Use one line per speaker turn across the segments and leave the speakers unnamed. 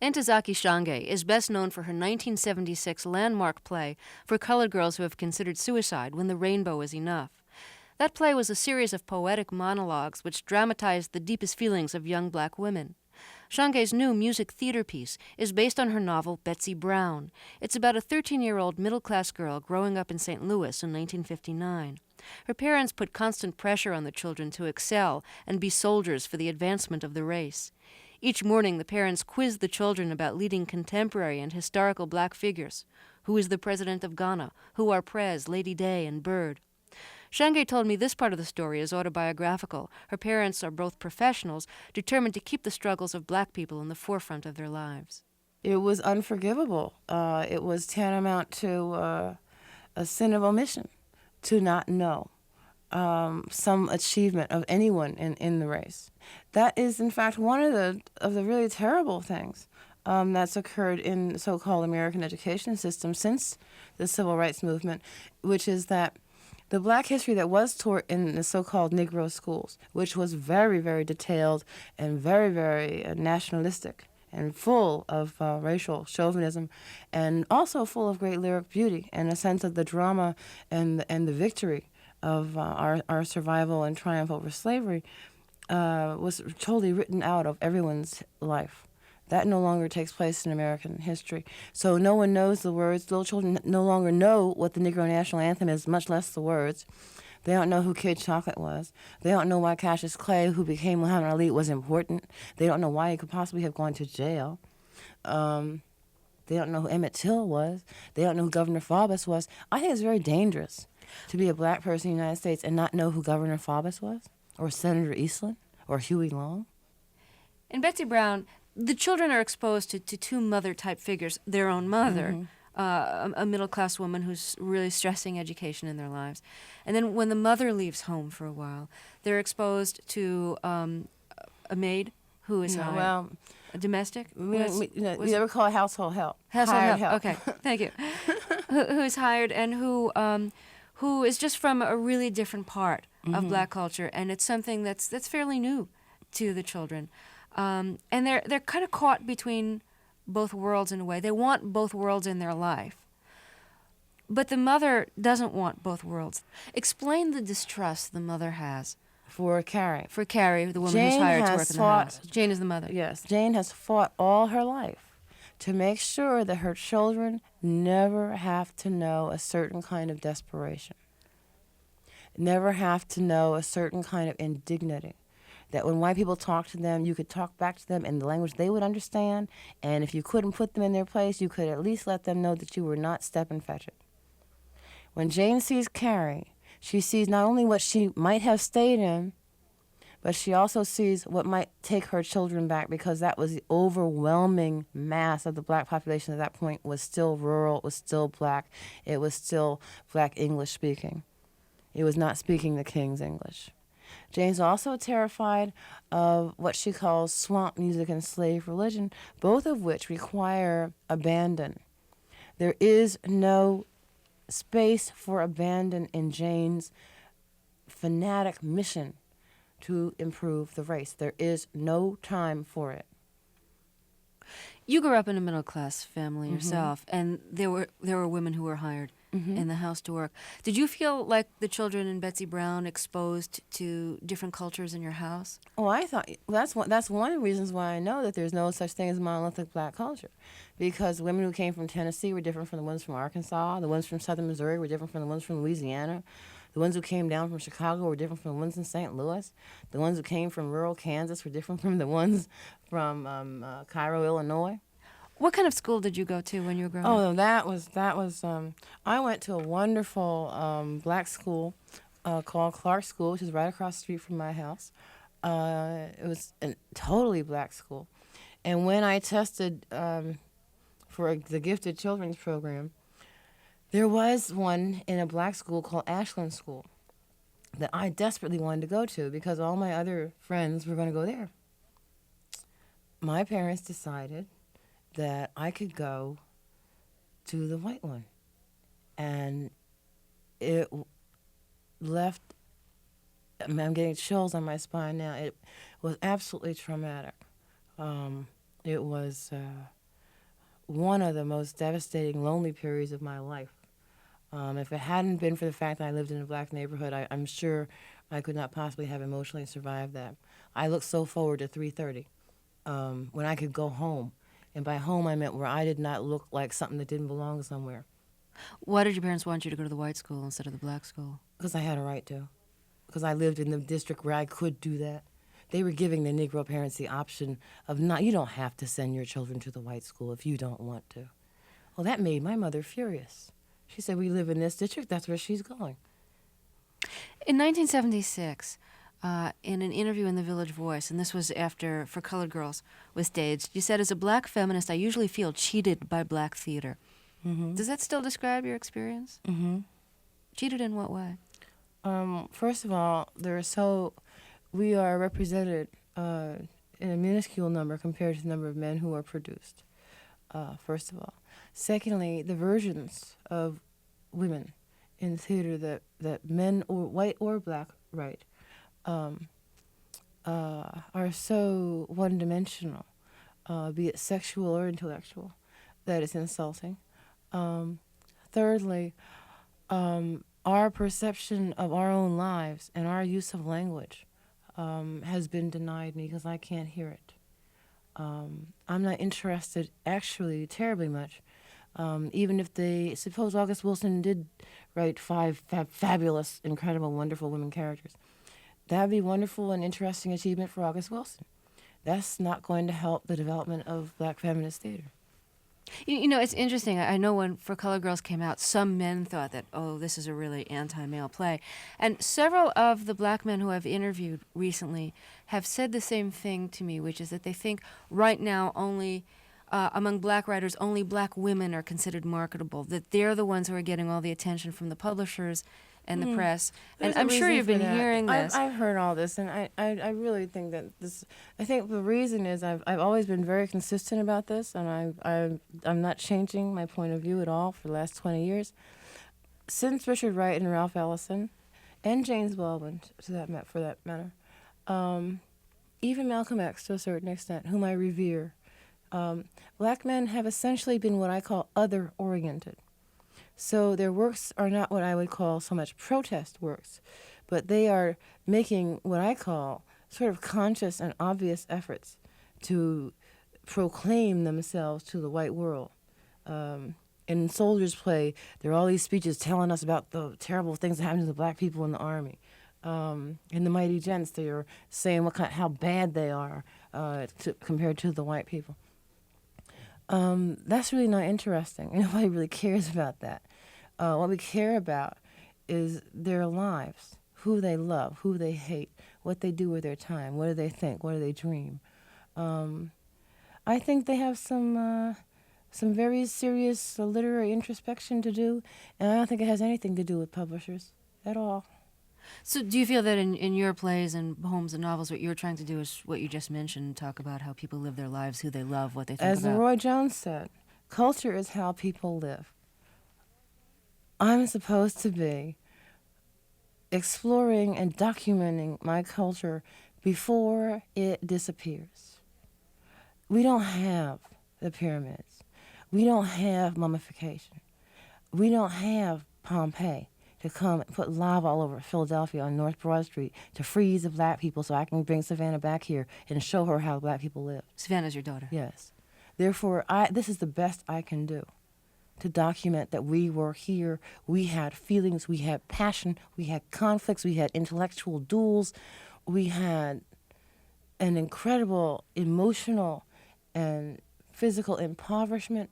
Ntozake Shange is best known for her 1976 landmark play for colored girls who have considered suicide when the rainbow is enough. That play was a series of poetic monologues which dramatized the deepest feelings of young black women. Shange's new music theater piece is based on her novel Betsey Brown. It's about a 13-year-old middle-class girl growing up in St. Louis in 1959. Her parents put constant pressure on the children to excel and be soldiers for the advancement of the race. Each morning, the parents quizzed the children about leading contemporary and historical black figures. Who is the president of Ghana? Who are Prez, Lady Day, and Bird? Shange told me this part of the story is autobiographical. Her parents are both professionals, determined to keep the struggles of black people in the forefront of their lives.
It was unforgivable. It was tantamount to a sin of omission to not know some achievement of anyone in the race. That is, in fact, one of the really terrible things that's occurred in the so-called American education system since the Civil Rights Movement, which is that the black history that was taught in the so-called Negro schools, which was very, very detailed and very, very nationalistic and full of racial chauvinism, and also full of great lyric beauty and a sense of the drama and the victory of our survival and triumph over slavery, was totally written out of everyone's life. That no longer takes place in American history. So no one knows the words. Little children no longer know what the Negro National Anthem is, much less the words. They don't know who Kid Chocolate was. They don't know why Cassius Clay, who became Muhammad Ali, was important. They don't know why he could possibly have gone to jail. They don't know who Emmett Till was. They don't know who Governor Faubus was. I think it's very dangerous to be a black person in the United States and not know who Governor Faubus was, or Senator Eastland, or Huey Long.
In Betsey Brown, the children are exposed to two mother-type figures, their own mother, a middle-class woman who's really stressing education in their lives. And then when the mother leaves home for a while, they're exposed to a maid who is hired.
Well,
a domestic?
we never call it household help.
Household
Hired
help. Okay, thank you. Who is hired and who is just from a really different part of black culture, and it's something that's fairly new to the children. And they're kind of caught between both worlds in a way. They want both worlds in their life. But the mother doesn't want both worlds. Explain the distrust the mother has.
For Carrie.
For Carrie, the woman
Jane
who's hired to
has
work in the
fought-
house. Jane is the mother.
Yes, Jane has fought all her life to make sure that her children never have to know a certain kind of desperation, never have to know a certain kind of indignity. That when white people talk to them, you could talk back to them in the language they would understand, and if you couldn't put them in their place, you could at least let them know that you were not step and fetch it. When Jane sees Carrie, she sees not only what she might have stayed in, but she also sees what might take her children back, because that was the overwhelming mass of the black population at that point was still rural, it was still black, it was still black English speaking. It was not speaking the King's English. Jane's also terrified of what she calls swamp music and slave religion, both of which require abandon. There is no space for abandon in Jane's fanatic mission to improve the race. There is no time for it.
You grew up in a middle-class family yourself, and there were women who were hired in the house to work. Did you feel like the children in Betsey Brown exposed to different cultures in your house?
Oh, I thought that's one of the reasons why I know that there's no such thing as monolithic black culture, because women who came from Tennessee were different from the ones from Arkansas. The ones from southern Missouri were different from the ones from Louisiana. The ones who came down from Chicago were different from the ones in St. Louis. The ones who came from rural Kansas were different from the ones from Cairo, Illinois.
What kind of school did you go to when you were growing up?
Oh, that was. I went to a wonderful black school called Clark School, which is right across the street from my house. It was a totally black school, and when I tested for the Gifted Children's Program, there was one in a black school called Ashland School that I desperately wanted to go to because all my other friends were going to go there. My parents decided that I could go to the white one. And it left, I'm getting chills on my spine now. It was absolutely traumatic. It was one of the most devastating, lonely periods of my life. If it hadn't been for the fact that I lived in a black neighborhood, I'm sure I could not possibly have emotionally survived that. I looked so forward to 3:30 when I could go home. And by home, I meant where I did not look like something that didn't belong somewhere.
Why did your parents want you to go to the white school instead of the black school?
Because I had a right to. Because I lived in the district where I could do that. They were giving the Negro parents the option of not, you don't have to send your children to the white school if you don't want to. Well, that made my mother furious. She said, we live in this district, that's where she's going.
In 1976, in an interview in the Village Voice, and this was after For Colored Girls was staged, you said, as a black feminist, I usually feel cheated by black theater.
Mm-hmm.
Does that still describe your experience?
Mm-hmm.
Cheated in what way?
First of all, we are represented in a minuscule number compared to the number of men who are produced, first of all. Secondly, the versions of women in theater that men, or white or black, write are so one-dimensional, be it sexual or intellectual, that it's insulting. Thirdly, our perception of our own lives and our use of language has been denied me because I can't hear it. I'm not interested, actually, terribly much. Even if suppose August Wilson did write five fabulous, incredible, wonderful women characters. That would be wonderful and interesting achievement for August Wilson. That's not going to help the development of black feminist theater.
You know, it's interesting. I know when For Colored Girls came out, some men thought that, oh, this is a really anti-male play. And several of the black men who I've interviewed recently have said the same thing to me, which is that they think right now only, among black writers, only black women are considered marketable, that they're the ones who are getting all the attention from the publishers and the press.
There's
and I'm
a
sure
reason
you've
for
been
that.
hearing this.
I've heard all this, and I really think that I think the reason is I've always been very consistent about this, and I'm not changing my point of view at all for the last 20 years. Since Richard Wright and Ralph Ellison, and James Baldwin, for that matter, even Malcolm X to a certain extent, whom I revere, black men have essentially been what I call other-oriented. So their works are not what I would call so much protest works, but they are making what I call sort of conscious and obvious efforts to proclaim themselves to the white world. In Soldier's Play, there are all these speeches telling us about the terrible things that happen to the black people in the army. In The Mighty Gents, they are saying how bad they are compared to the white people. That's really not interesting. Nobody really cares about that. What we care about is their lives, who they love, who they hate, what they do with their time, what do they think, what do they dream. I think they have some very serious literary introspection to do, and I don't think it has anything to do with publishers at all.
So do you feel that in your plays and poems and novels, what you're trying to do is what you just mentioned, talk about how people live their lives, who they love, what they think
As
about?
Roy Jones said, culture is how people live. I'm supposed to be exploring and documenting my culture before it disappears. We don't have the pyramids. We don't have mummification. We don't have Pompeii to come and put lava all over Philadelphia on North Broad Street to freeze the black people so I can bring Savannah back here and show her how black people live.
Savannah's your daughter.
Yes. Therefore, this is the best I can do, to document that we were here, we had feelings, we had passion, we had conflicts, we had intellectual duels, we had an incredible emotional and physical impoverishment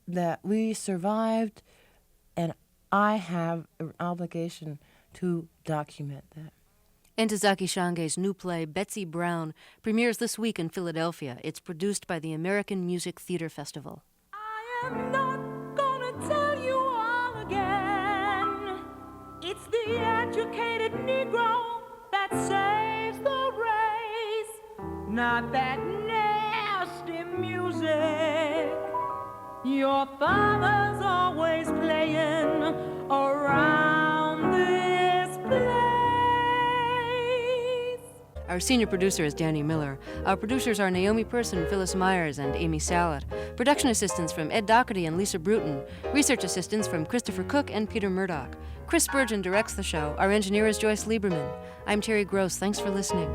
that we survived, and I have an obligation to document that.
Ntozake Shange's new play, Betsey Brown, premieres this week in Philadelphia. It's produced by the American Music Theater Festival.
I am not gonna tell you all again. It's the educated Negro that saves the race, not that nasty music your father's always playing around this place.
Our Our senior producer is Danny Miller. Our producers are Naomi Person, Phyllis Myers, and Amy Sallet. Production assistants from Ed Doherty and Lisa Bruton. Research assistants from Christopher Cook and Peter Murdoch. Chris Spurgeon directs the show. Our engineer is Joyce Lieberman. I'm Terry Gross. Thanks for listening.